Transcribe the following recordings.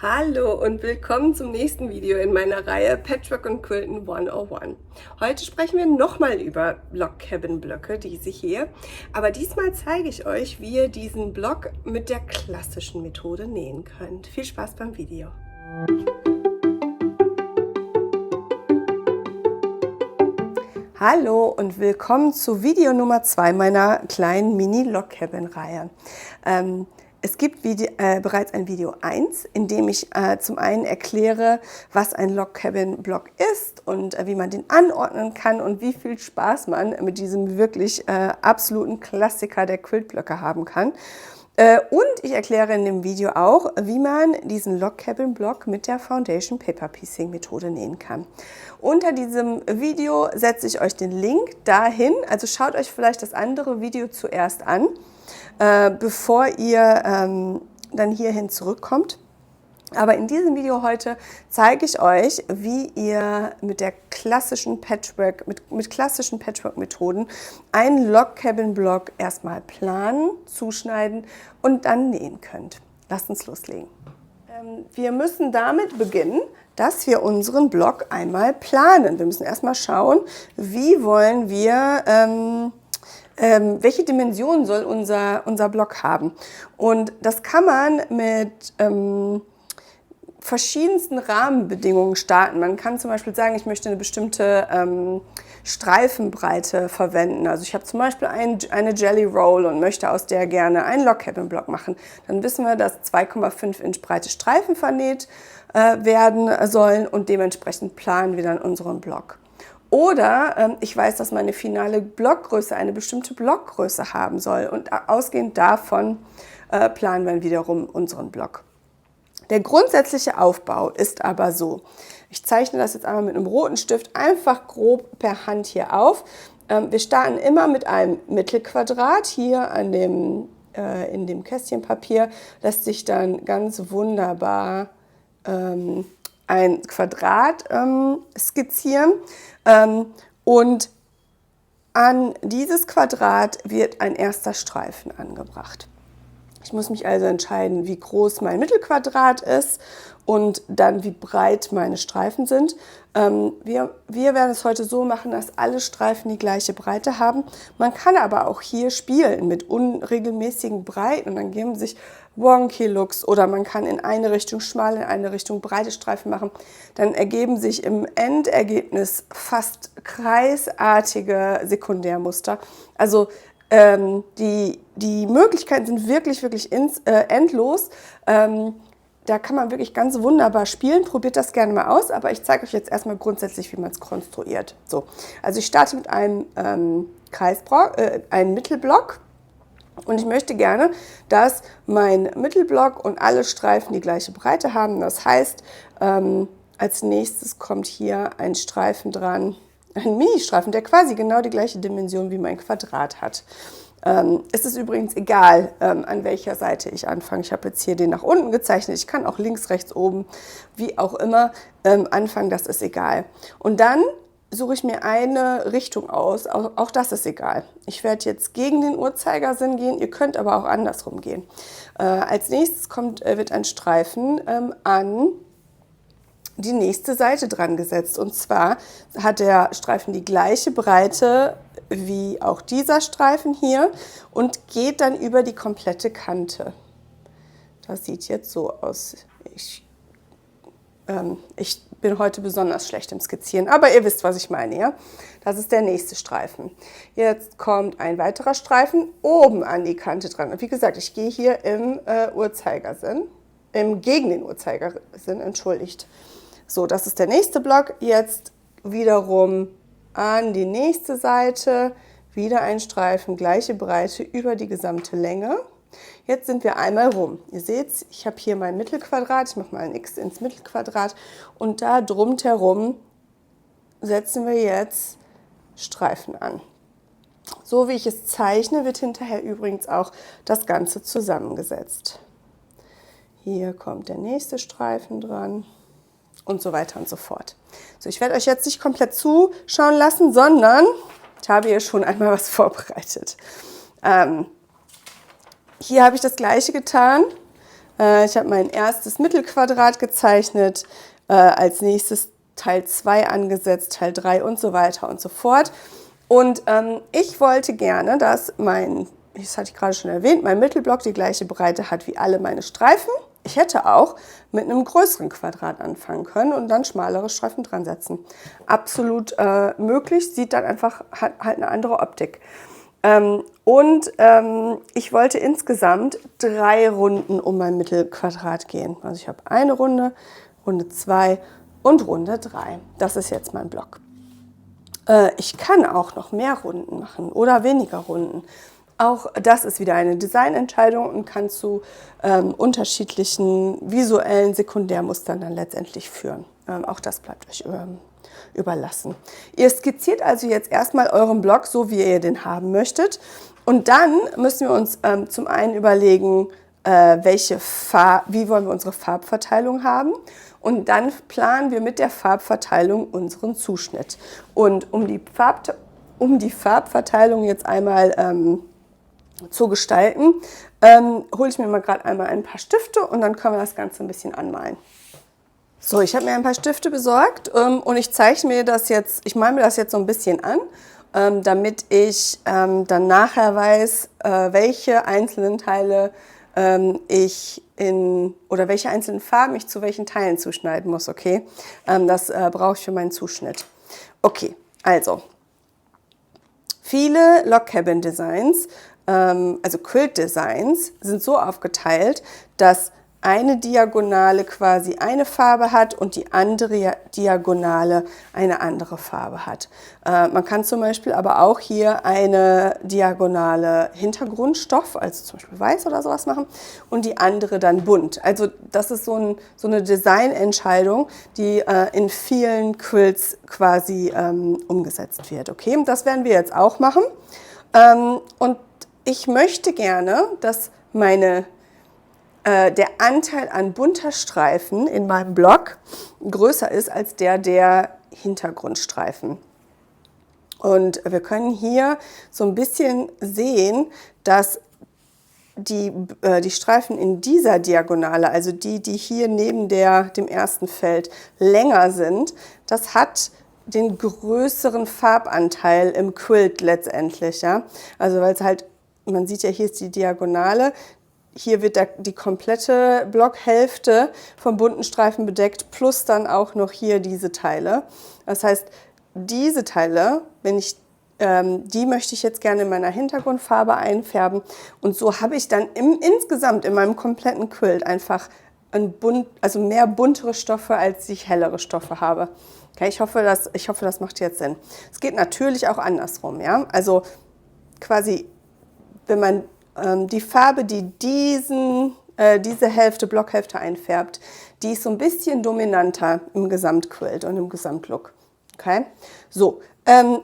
Hallo und willkommen zum nächsten Video in meiner Reihe Patchwork und Quilten 101. Heute sprechen wir nochmal über Log Cabin Blöcke, diese hier. Aber diesmal zeige ich euch, wie ihr diesen Block mit der klassischen Methode nähen könnt. Viel Spaß beim Video! Hallo und willkommen zu Video Nummer 2 meiner kleinen Mini-Log Cabin Reihe. Es gibt bereits ein Video 1, in dem ich zum einen erkläre, was ein Log Cabin Block ist und wie man den anordnen kann und wie viel Spaß man mit diesem wirklich absoluten Klassiker der Quiltblöcke haben kann. Und ich erkläre in dem Video auch, wie man diesen Log Cabin Block mit der Foundation Paper Piecing Methode nähen kann. Unter diesem Video setze ich euch den Link dahin, also schaut euch vielleicht das andere Video zuerst an, bevor ihr dann hierhin zurückkommt. Aber in diesem Video heute zeige ich euch, wie ihr mit der klassischen mit klassischen Patchwork-Methoden einen Log Cabin Block erstmal planen, zuschneiden und dann nähen könnt. Lasst uns loslegen. Wir müssen damit beginnen, dass wir unseren Block einmal planen. Wir müssen erstmal schauen, wie wollen wir welche Dimension soll unser Block haben. Und das kann man mit verschiedensten Rahmenbedingungen starten. Man kann zum Beispiel sagen, ich möchte eine bestimmte Streifenbreite verwenden. Also ich habe zum Beispiel eine Jelly Roll und möchte aus der gerne einen Log Cabin Block machen. Dann wissen wir, dass 2,5 Inch breite Streifen vernäht werden sollen und dementsprechend planen wir dann unseren Block. Oder ich weiß, dass meine finale Blockgröße eine bestimmte Blockgröße haben soll und ausgehend davon planen wir wiederum unseren Block. Der grundsätzliche Aufbau ist aber so. Ich zeichne das jetzt einmal mit einem roten Stift einfach grob per Hand hier auf. Wir starten immer mit einem Mittelquadrat. Hier in dem Kästchenpapier lässt sich dann ganz wunderbar ein Quadrat skizzieren. Und an dieses Quadrat wird ein erster Streifen angebracht. Ich muss mich also entscheiden, wie groß mein Mittelquadrat ist und dann wie breit meine Streifen sind. Wir werden es heute so machen, dass alle Streifen die gleiche Breite haben. Man kann aber auch hier spielen mit unregelmäßigen Breiten und dann geben sich wonky Looks oder man kann in eine Richtung schmale, in eine Richtung breite Streifen machen. Dann ergeben sich im Endergebnis fast kreisartige Sekundärmuster. Also die Möglichkeiten sind wirklich endlos. Da kann man wirklich ganz wunderbar spielen. Probiert das gerne mal aus, aber ich zeige euch jetzt erstmal grundsätzlich, wie man es konstruiert. So, also ich starte mit einem einem Mittelblock und ich möchte gerne, dass mein Mittelblock und alle Streifen die gleiche Breite haben. Das heißt, als nächstes kommt hier ein Streifen dran, ein Mini-Streifen, der quasi genau die gleiche Dimension wie mein Quadrat hat. Es ist übrigens egal, an welcher Seite ich anfange. Ich habe jetzt hier den nach unten gezeichnet. Ich kann auch links, rechts, oben, wie auch immer anfangen, das ist egal. Und dann suche ich mir eine Richtung aus, auch das ist egal. Ich werde jetzt gegen den Uhrzeigersinn gehen, ihr könnt aber auch andersrum gehen. Als nächstes wird ein Streifen an die nächste Seite dran gesetzt. Und zwar hat der Streifen die gleiche Breite wie auch dieser Streifen hier und geht dann über die komplette Kante. Das sieht jetzt so aus. Ich bin heute besonders schlecht im Skizzieren, aber ihr wisst, was ich meine, ja? Das ist der nächste Streifen. Jetzt kommt ein weiterer Streifen oben an die Kante dran. Und wie gesagt, ich gehe hier im Uhrzeigersinn, gegen den Uhrzeigersinn, entschuldigt. So, das ist der nächste Block. Jetzt wiederum an die nächste Seite, wieder ein Streifen, gleiche Breite über die gesamte Länge. Jetzt sind wir einmal rum. Ihr seht, ich habe hier mein Mittelquadrat, ich mache mal ein X ins Mittelquadrat und da drumherum setzen wir jetzt Streifen an. So wie ich es zeichne, wird hinterher übrigens auch das Ganze zusammengesetzt. Hier kommt der nächste Streifen dran. Und so weiter und so fort. So, ich werde euch jetzt nicht komplett zuschauen lassen, sondern ich habe hier schon einmal was vorbereitet. Hier habe ich das Gleiche getan. Ich habe mein erstes Mittelquadrat gezeichnet, als nächstes Teil 2 angesetzt, Teil 3 und so weiter und so fort. Und ich wollte gerne, dass das hatte ich gerade schon erwähnt, mein Mittelblock die gleiche Breite hat wie alle meine Streifen. Ich hätte auch mit einem größeren Quadrat anfangen können und dann schmalere Streifen dran setzen. Absolut möglich, sieht dann einfach halt eine andere Optik. Ich wollte insgesamt 3 Runden um mein Mittelquadrat gehen. Also ich habe eine Runde, Runde 2 und Runde 3. Das ist jetzt mein Block. Ich kann auch noch mehr Runden machen oder weniger Runden. Auch das ist wieder eine Designentscheidung und kann zu unterschiedlichen visuellen Sekundärmustern dann letztendlich führen. Auch das bleibt euch überlassen. Ihr skizziert also jetzt erstmal euren Block so, wie ihr den haben möchtet. Und dann müssen wir uns zum einen überlegen, wie wollen wir unsere Farbverteilung haben. Und dann planen wir mit der Farbverteilung unseren Zuschnitt. Und um die Farbverteilung jetzt einmal zu gestalten, hole ich mir mal gerade einmal ein paar Stifte und dann können wir das Ganze ein bisschen anmalen. So, ich habe mir ein paar Stifte besorgt und ich male mir das jetzt so ein bisschen an, damit ich dann nachher weiß, welche einzelnen Teile welche einzelnen Farben ich zu welchen Teilen zuschneiden muss, okay? Das brauche ich für meinen Zuschnitt. Okay, also viele Log Cabin Designs, also Quilt Designs, sind so aufgeteilt, dass eine Diagonale quasi eine Farbe hat und die andere Diagonale eine andere Farbe hat. Man kann zum Beispiel aber auch hier eine diagonale Hintergrundstoff, also zum Beispiel weiß oder sowas machen, und die andere dann bunt. Also das ist so eine Designentscheidung, die in vielen Quilts quasi umgesetzt wird. Okay, das werden wir jetzt auch machen. Und ich möchte gerne, dass der Anteil an bunter Streifen in meinem Block größer ist als der Hintergrundstreifen. Und wir können hier so ein bisschen sehen, dass die Streifen in dieser Diagonale, also die hier neben dem ersten Feld länger sind, das hat den größeren Farbanteil im Quilt letztendlich. Ja? Also weil es halt, man sieht ja, hier ist die Diagonale. Hier wird die komplette Blockhälfte vom bunten Streifen bedeckt, plus dann auch noch hier diese Teile. Das heißt, diese Teile, die möchte ich jetzt gerne in meiner Hintergrundfarbe einfärben. Und so habe ich dann insgesamt in meinem kompletten Quilt einfach mehr buntere Stoffe, als ich hellere Stoffe habe. Okay, ich hoffe, das macht jetzt Sinn. Es geht natürlich auch andersrum. Ja? Also quasi, wenn man die Farbe, die diese Blockhälfte einfärbt, die ist so ein bisschen dominanter im Gesamtquilt und im Gesamtlook. Okay? So,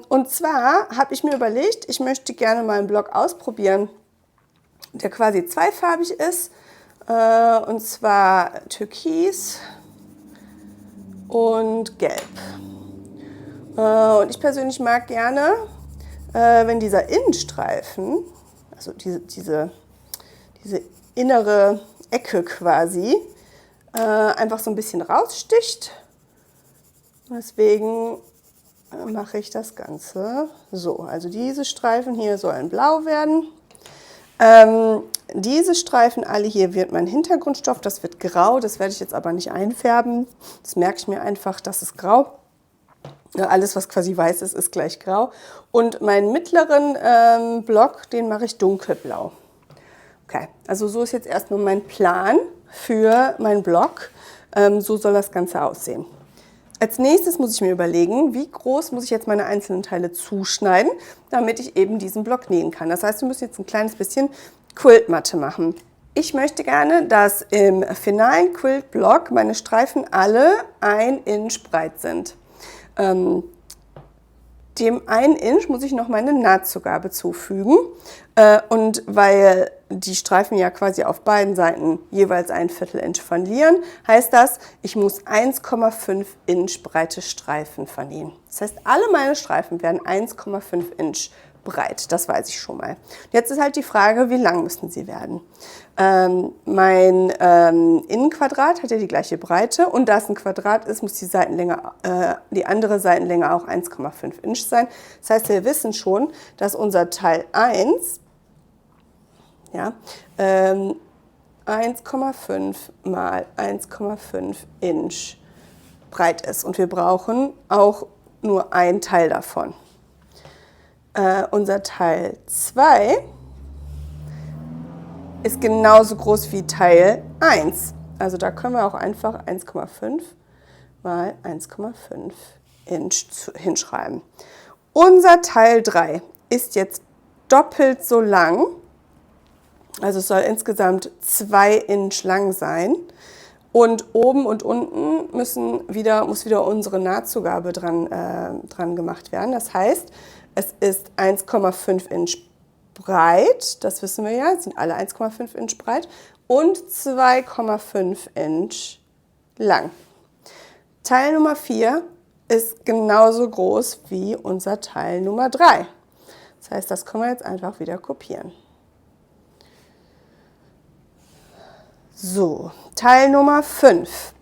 und zwar habe ich mir überlegt, ich möchte gerne mal einen Block ausprobieren, der quasi zweifarbig ist, und zwar Türkis und Gelb. Und ich persönlich mag gerne, wenn dieser Innenstreifen, also diese innere Ecke quasi, einfach so ein bisschen raussticht. Deswegen mache ich das Ganze so. Also diese Streifen hier sollen blau werden. Diese Streifen alle hier wird mein Hintergrundstoff, das wird grau. Das werde ich jetzt aber nicht einfärben. Das merke ich mir einfach, das ist grau. Alles, was quasi weiß ist, ist gleich grau. Und meinen mittleren Block, den mache ich dunkelblau. Okay, also so ist jetzt erstmal mein Plan für meinen Block. So soll das Ganze aussehen. Als nächstes muss ich mir überlegen, wie groß muss ich jetzt meine einzelnen Teile zuschneiden, damit ich eben diesen Block nähen kann. Das heißt, wir müssen jetzt ein kleines bisschen Quiltmatte machen. Ich möchte gerne, dass im finalen Quiltblock meine Streifen alle 1 Inch breit sind. Dem 1 Inch muss ich noch meine Nahtzugabe zufügen. Und weil die Streifen ja quasi auf beiden Seiten jeweils 1/4 Inch verlieren, heißt das, ich muss 1,5 Inch breite Streifen vernähen. Das heißt, alle meine Streifen werden 1,5 Inch breit, das weiß ich schon mal. Jetzt ist halt die Frage, wie lang müssen sie werden? Mein Innenquadrat hat ja die gleiche Breite und da es ein Quadrat ist, muss die andere Seitenlänge auch 1,5 Inch sein. Das heißt, wir wissen schon, dass unser Teil 1 ja, 1,5 mal 1,5 Inch breit ist und wir brauchen auch nur ein Teil davon. Unser Teil 2 ist genauso groß wie Teil 1. Also da können wir auch einfach 1,5 mal 1,5 Inch hinschreiben. Unser Teil 3 ist jetzt doppelt so lang. Also es soll insgesamt 2 Inch lang sein. Und oben und unten muss wieder unsere Nahtzugabe dran gemacht werden. Das heißt, es ist 1,5 Inch breit, das wissen wir ja, sind alle 1,5 Inch breit und 2,5 Inch lang. Teil Nummer 4 ist genauso groß wie unser Teil Nummer 3. Das heißt, das können wir jetzt einfach wieder kopieren. So, Teil Nummer 5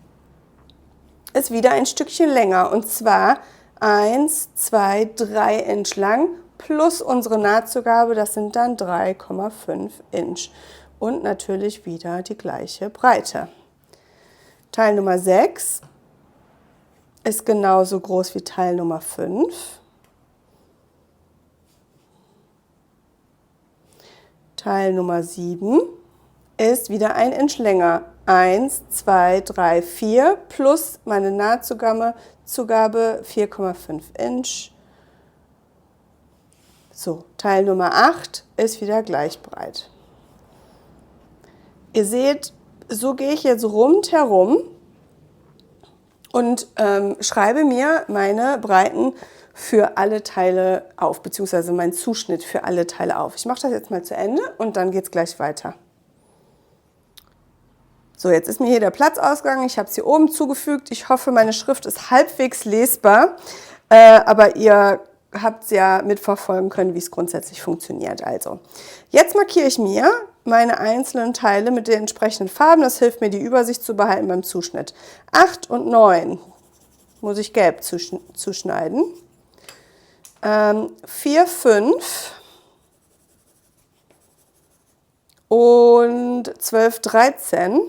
ist wieder ein Stückchen länger und zwar 1, 2, 3 Inch lang plus unsere Nahtzugabe, das sind dann 3,5 Inch und natürlich wieder die gleiche Breite. Teil Nummer 6 ist genauso groß wie Teil Nummer 5. Teil Nummer 7 ist wieder 1 Inch länger. 1, 2, 3, 4 plus meine Nahtzugabe 4,5 Inch. So, Teil Nummer 8 ist wieder gleich breit. Ihr seht, so gehe ich jetzt rundherum und schreibe mir meine Breiten für alle Teile auf, beziehungsweise meinen Zuschnitt für alle Teile auf. Ich mache das jetzt mal zu Ende und dann geht es gleich weiter. So, jetzt ist mir hier der Platz ausgegangen. Ich habe es hier oben zugefügt. Ich hoffe, meine Schrift ist halbwegs lesbar, aber ihr habt es ja mitverfolgen können, wie es grundsätzlich funktioniert. Also, jetzt markiere ich mir meine einzelnen Teile mit den entsprechenden Farben. Das hilft mir, die Übersicht zu behalten beim Zuschnitt. 8 und 9 muss ich gelb zuschneiden. 4, 5 und 12, 13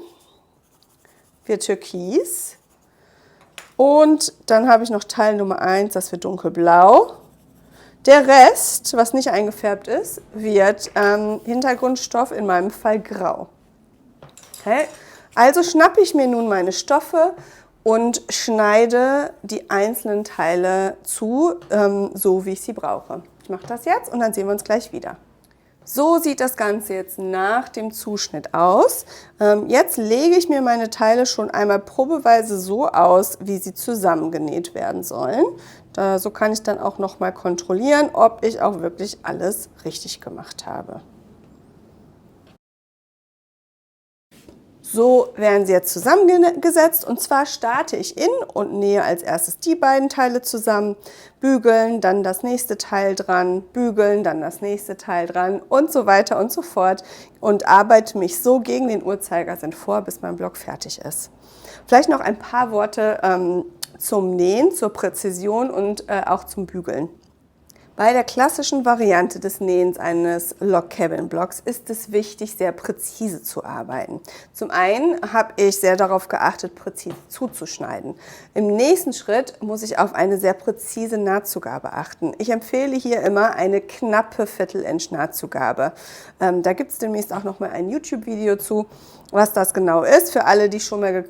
wird türkis. Und dann habe ich noch Teil Nummer 1, das wird dunkelblau. Der Rest, was nicht eingefärbt ist, wird Hintergrundstoff, in meinem Fall grau. Okay? Also schnappe ich mir nun meine Stoffe und schneide die einzelnen Teile zu, so wie ich sie brauche. Ich mache das jetzt und dann sehen wir uns gleich wieder. So sieht das Ganze jetzt nach dem Zuschnitt aus. Jetzt lege ich mir meine Teile schon einmal probeweise so aus, wie sie zusammengenäht werden sollen. So kann ich dann auch noch mal kontrollieren, ob ich auch wirklich alles richtig gemacht habe. So werden sie jetzt zusammengesetzt und zwar starte ich in und nähe als erstes die beiden Teile zusammen, bügeln, dann das nächste Teil dran, bügeln, dann das nächste Teil dran und so weiter und so fort und arbeite mich so gegen den Uhrzeigersinn vor, bis mein Block fertig ist. Vielleicht noch ein paar Worte zum Nähen, zur Präzision und auch zum Bügeln. Bei der klassischen Variante des Nähens eines Log Cabin Blocks ist es wichtig, sehr präzise zu arbeiten. Zum einen habe ich sehr darauf geachtet, präzise zuzuschneiden. Im nächsten Schritt muss ich auf eine sehr präzise Nahtzugabe achten. Ich empfehle hier immer eine knappe Viertel-Inch Nahtzugabe. Da gibt es demnächst auch noch mal ein YouTube-Video zu, was das genau ist. Für alle, die schon mal,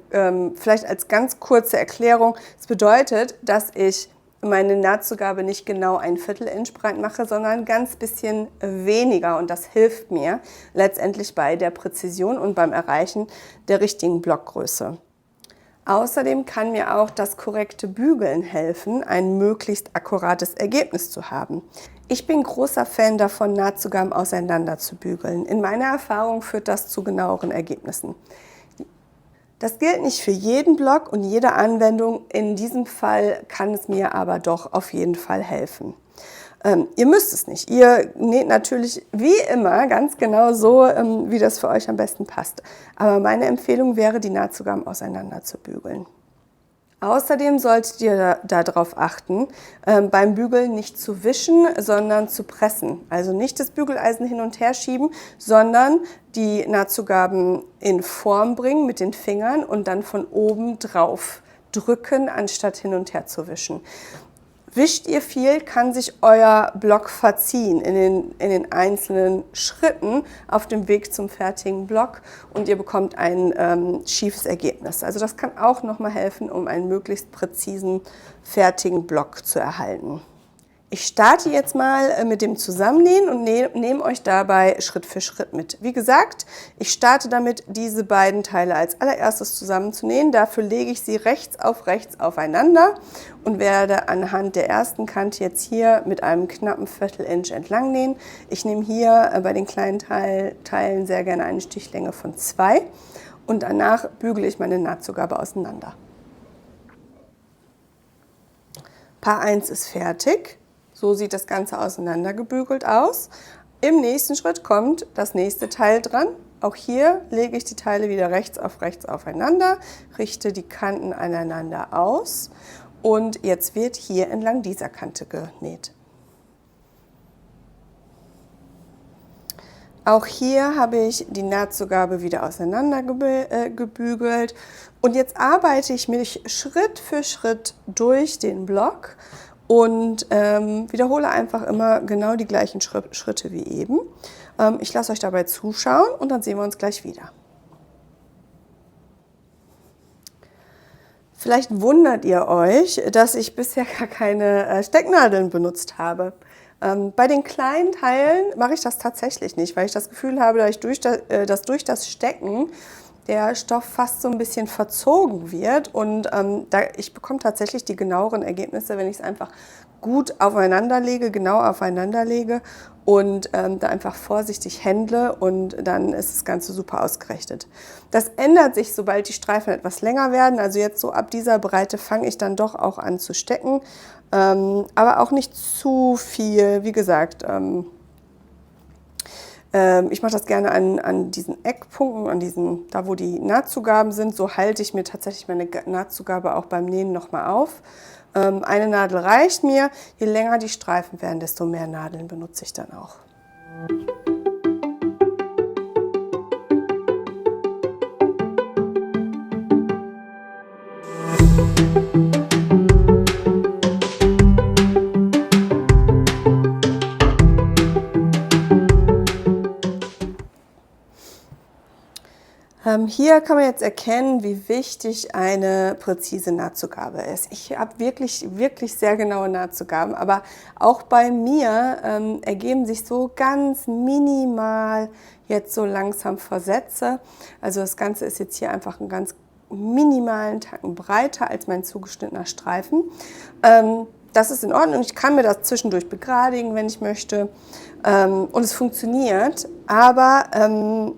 vielleicht als ganz kurze Erklärung, es bedeutet, dass ich meine Nahtzugabe nicht genau 1/4 Inch breit mache, sondern ein ganz bisschen weniger und das hilft mir letztendlich bei der Präzision und beim Erreichen der richtigen Blockgröße. Außerdem kann mir auch das korrekte Bügeln helfen, ein möglichst akkurates Ergebnis zu haben. Ich bin großer Fan davon, Nahtzugaben auseinander zu bügeln. In meiner Erfahrung führt das zu genaueren Ergebnissen. Das gilt nicht für jeden Block und jede Anwendung. In diesem Fall kann es mir aber doch auf jeden Fall helfen. Ihr müsst es nicht. Ihr näht natürlich wie immer ganz genau so, wie das für euch am besten passt. Aber meine Empfehlung wäre, die Nahtzugaben auseinander zu bügeln. Außerdem solltet ihr darauf achten, beim Bügeln nicht zu wischen, sondern zu pressen. Also nicht das Bügeleisen hin und her schieben, sondern die Nahtzugaben in Form bringen mit den Fingern und dann von oben drauf drücken, anstatt hin und her zu wischen. Wischt ihr viel, kann sich euer Block verziehen in den einzelnen Schritten auf dem Weg zum fertigen Block und ihr bekommt ein schiefes Ergebnis. Also das kann auch nochmal helfen, um einen möglichst präzisen, fertigen Block zu erhalten. Ich starte jetzt mal mit dem Zusammennähen und nehme euch dabei Schritt für Schritt mit. Wie gesagt, ich starte damit, diese beiden Teile als allererstes zusammenzunähen. Dafür lege ich sie rechts aufeinander und werde anhand der ersten Kante jetzt hier mit einem knappen Viertel-Inch entlang nähen. Ich nehme hier bei den kleinen Teilen sehr gerne eine Stichlänge von 2 und danach bügele ich meine Nahtzugabe auseinander. Paar 1 ist fertig. So sieht das Ganze auseinandergebügelt aus. Im nächsten Schritt kommt das nächste Teil dran. Auch hier lege ich die Teile wieder rechts aufeinander, richte die Kanten aneinander aus und jetzt wird hier entlang dieser Kante genäht. Auch hier habe ich die Nahtzugabe wieder auseinandergebügelt und jetzt arbeite ich mich Schritt für Schritt durch den Block und wiederhole einfach immer genau die gleichen Schritte wie eben. Ich lasse euch dabei zuschauen und dann sehen wir uns gleich wieder. Vielleicht wundert ihr euch, dass ich bisher gar keine Stecknadeln benutzt habe. Bei den kleinen Teilen mache ich das tatsächlich nicht, weil ich das Gefühl habe, dass durch das Stecken der Stoff fast so ein bisschen verzogen wird und ich bekomme tatsächlich die genaueren Ergebnisse, wenn ich es einfach gut genau aufeinander lege und da einfach vorsichtig händle und dann ist das Ganze super ausgerichtet. Das ändert sich, sobald die Streifen etwas länger werden, also jetzt so ab dieser Breite fange ich dann doch auch an zu stecken, aber auch nicht zu viel, wie gesagt. Ich mache das gerne an diesen Eckpunkten, da wo die Nahtzugaben sind, so halte ich mir tatsächlich meine Nahtzugabe auch beim Nähen nochmal auf. Eine Nadel reicht mir, je länger die Streifen werden, desto mehr Nadeln benutze ich dann auch. Hier kann man jetzt erkennen, wie wichtig eine präzise Nahtzugabe ist. Ich habe wirklich sehr genaue Nahtzugaben, aber auch bei mir ergeben sich so ganz minimal jetzt so langsam Versätze. Also das Ganze ist jetzt hier einfach einen ganz minimalen Tacken breiter als mein zugeschnittener Streifen. Das ist in Ordnung. Ich kann mir das zwischendurch begradigen, wenn ich möchte. Und es funktioniert, aber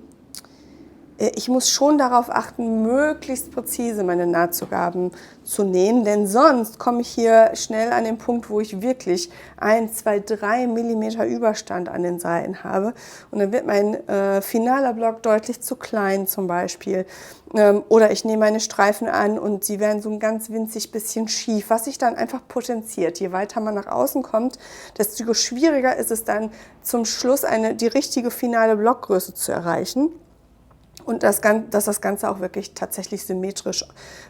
ich muss schon darauf achten, möglichst präzise meine Nahtzugaben zu nähen, denn sonst komme ich hier schnell an den Punkt, wo ich wirklich 1, 2, 3 Millimeter Überstand an den Seiten habe und dann wird mein finaler Block deutlich zu klein zum Beispiel. Oder ich nehme meine Streifen an und sie werden so ein ganz winzig bisschen schief, was sich dann einfach potenziert. Je weiter man nach außen kommt, desto schwieriger ist es dann zum Schluss die richtige finale Blockgröße zu erreichen. Und dass das Ganze auch wirklich tatsächlich symmetrisch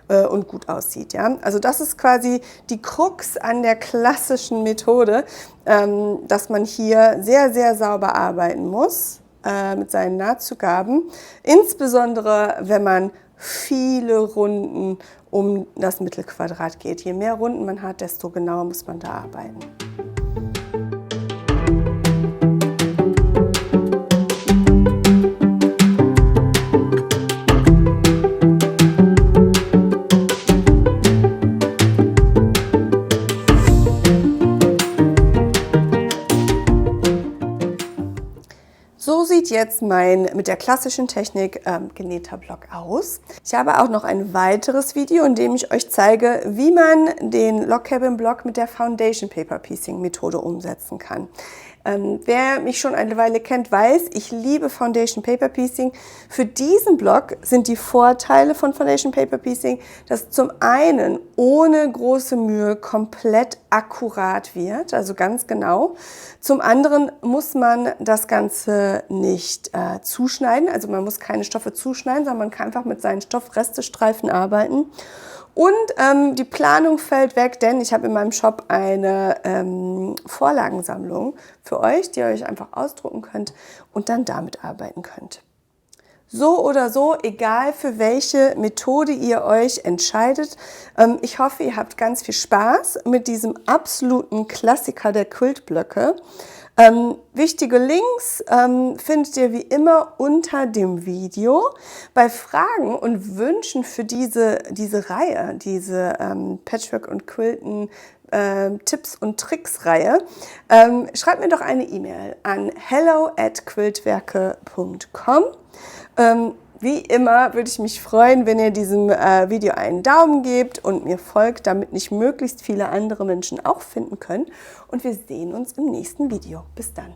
und gut aussieht. Ja? Also das ist quasi die Krux an der klassischen Methode, dass man hier sehr, sehr sauber arbeiten muss mit seinen Nahtzugaben. Insbesondere, wenn man viele Runden um das Mittelquadrat geht. Je mehr Runden man hat, desto genauer muss man da arbeiten. jetzt mein mit der klassischen Technik genähter Block aus. Ich habe auch noch ein weiteres Video, in dem ich euch zeige, wie man den Log Cabin Block mit der Foundation Paper Piecing Methode umsetzen kann. Wer mich schon eine Weile kennt, weiß, ich liebe Foundation Paper Piecing. Für diesen Block sind die Vorteile von Foundation Paper Piecing, dass zum einen ohne große Mühe komplett akkurat wird, also ganz genau. Zum anderen muss man das Ganze nicht zuschneiden, also man muss keine Stoffe zuschneiden, sondern man kann einfach mit seinen Stoffrestestreifen arbeiten. Und die Planung fällt weg, denn ich habe in meinem Shop eine Vorlagensammlung für euch, die ihr euch einfach ausdrucken könnt und dann damit arbeiten könnt. So oder so, egal für welche Methode ihr euch entscheidet, ich hoffe, ihr habt ganz viel Spaß mit diesem absoluten Klassiker der Quiltblöcke. Wichtige Links findet ihr wie immer unter dem Video. Bei Fragen und Wünschen für diese Reihe, diese Patchwork und Quilten Tipps und Tricks Reihe, schreibt mir doch eine E-Mail an hello@quiltwerke.com. Wie immer würde ich mich freuen, wenn ihr diesem Video einen Daumen gebt und mir folgt, damit mich möglichst viele andere Menschen auch finden können. Und wir sehen uns im nächsten Video. Bis dann.